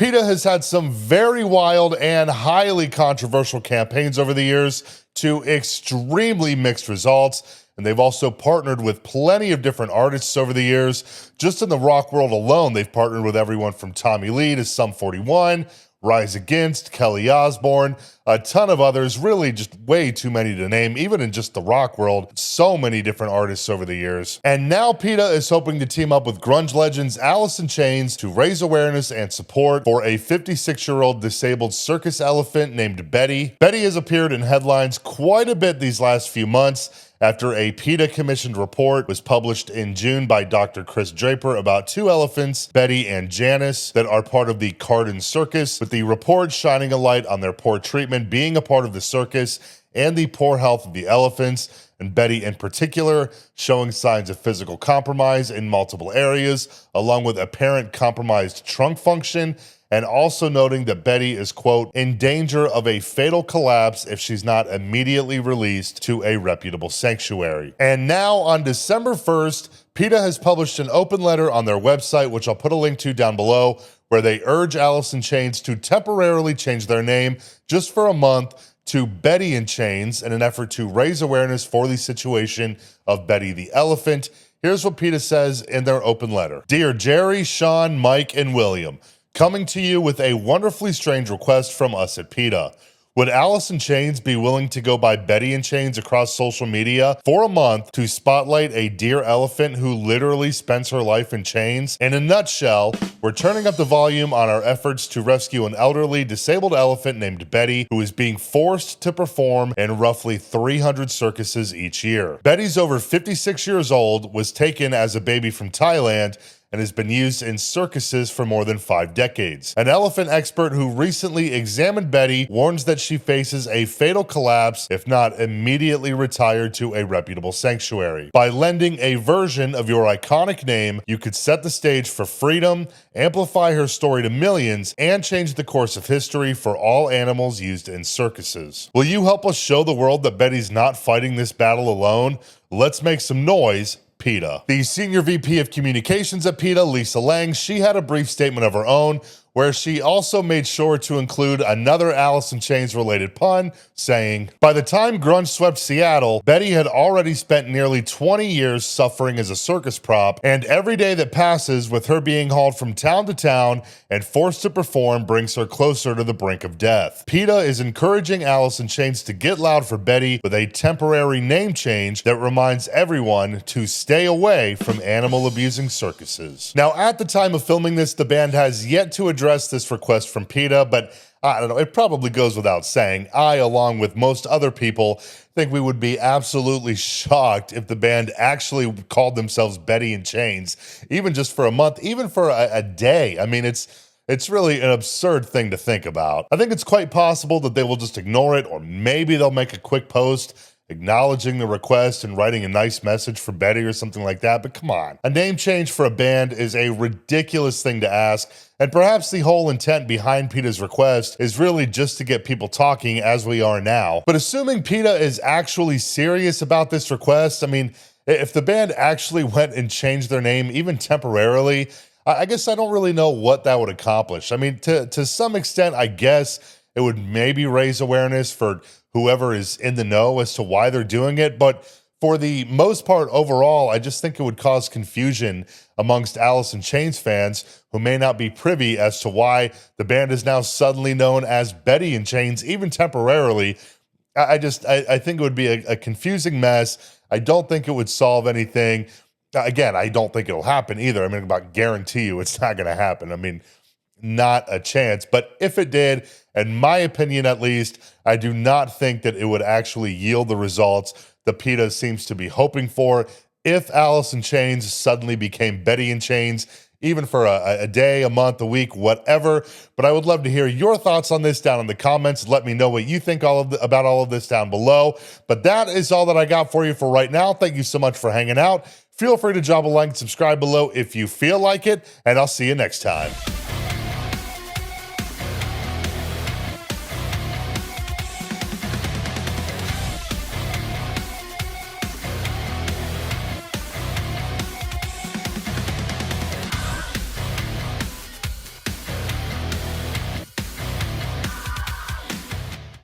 PETA has had some very wild and highly controversial campaigns over the years to extremely mixed results. And they've also partnered with plenty of different artists over the years. Just in the rock world alone, they've partnered with everyone from Tommy Lee to Sum 41, Rise Against, Kelly Osbourne, a ton of others, really just way too many to name, even in just the rock world. So many different artists over the years. And now PETA is hoping to team up with grunge legends Alice in Chains to raise awareness and support for a 56-year-old disabled circus elephant named Betty. Betty has appeared in headlines quite a bit these last few months after a PETA-commissioned report was published in June by Dr. Chris Draper about two elephants, Betty and Janice, that are part of the Carden Circus, with the report shining a light on their poor treatment being a part of the circus and the poor health of the elephants, and Betty in particular showing signs of physical compromise in multiple areas, along with apparent compromised trunk function, and also noting that Betty is, quote, in danger of a fatal collapse if she's not immediately released to a reputable sanctuary. And now on December 1st, PETA has published an open letter on their website, which I'll put a link to down below, where they urge Alice in Chains to temporarily change their name just for a month to Betty in Chains in an effort to raise awareness for the situation of Betty the elephant. Here's what PETA says in their open letter. Dear Jerry, Sean, Mike, and William, coming to you with a wonderfully strange request from us at PETA. Would Alice in Chains be willing to go by Betty in Chains across social media for a month to spotlight a dear elephant who literally spends her life in chains? In a nutshell, we're turning up the volume on our efforts to rescue an elderly disabled elephant named Betty who is being forced to perform in roughly 300 circuses each year. Betty's over 56 years old, was taken as a baby from Thailand, and has been used in circuses for more than 5 decades. An elephant expert who recently examined Betty warns that she faces a fatal collapse if not immediately retired to a reputable sanctuary. By lending a version of your iconic name, you could set the stage for freedom, amplify her story to millions, and change the course of history for all animals used in circuses. Will you help us show the world that Betty's not fighting this battle alone? Let's make some noise, PETA. The Senior VP of Communications at PETA, Lisa Lang, she had a brief statement of her own where she also made sure to include another Alice in Chains related pun, saying, by the time grunge swept Seattle, Betty had already spent nearly 20 years suffering as a circus prop, and every day that passes with her being hauled from town to town and forced to perform brings her closer to the brink of death. PETA is encouraging Alice in Chains to get loud for Betty with a temporary name change that reminds everyone to stay away from animal abusing circuses. Now, at the time of filming this, the band has yet to address this request from PETA, but I don't know, it probably goes without saying. I, along with most other people, think we would be absolutely shocked if the band actually called themselves Betty in Chains, even just for a month, even for a day. I mean, it's really an absurd thing to think about. I think it's quite possible that they will just ignore it, or maybe they'll make a quick post acknowledging the request and writing a nice message for Betty or something like that, but come on. A name change for a band is a ridiculous thing to ask, and perhaps the whole intent behind PETA's request is really just to get people talking as we are now. But assuming PETA is actually serious about this request, I mean, if the band actually went and changed their name, even temporarily, I guess I don't really know what that would accomplish. I mean, to some extent, I guess it would maybe raise awareness for whoever is in the know as to why they're doing it. But for the most part, overall, I just think it would cause confusion amongst Alice in Chains fans who may not be privy as to why the band is now suddenly known as Betty in Chains, even temporarily. I think it would be a confusing mess. I don't think it would solve anything. Again, I don't think it'll happen either. I mean, I guarantee you it's not going to happen. I mean, not a chance. But if it did, in my opinion at least, I do not think that it would actually yield the results that PETA seems to be hoping for. If Alice in Chains suddenly became Betty in Chains, even for a day, a month, a week, whatever. But I would love to hear your thoughts on this down in the comments. Let me know what you think about all of this down below. But that is all that I got for you for right now. Thank you so much for hanging out. Feel free to drop a like and subscribe below if you feel like it, and I'll see you next time.